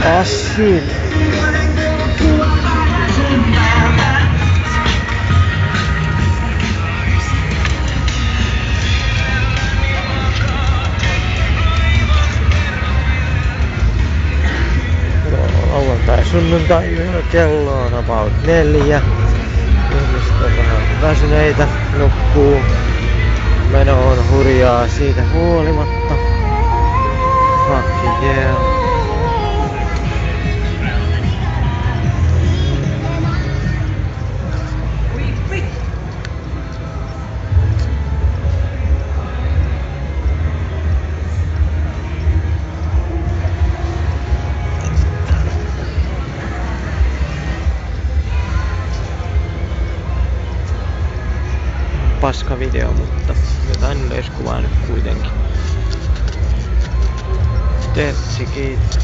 Assyl. Lauantai sunnuntai kello on about 4. Ihmiset on vähän väsyneitä, nukkuu. Meno on hurjaa siitä huolimatta. Fuck yeah. Paska video, mutta jotain yleiskuvaa nyt kuitenkin. Tetsi kiittää.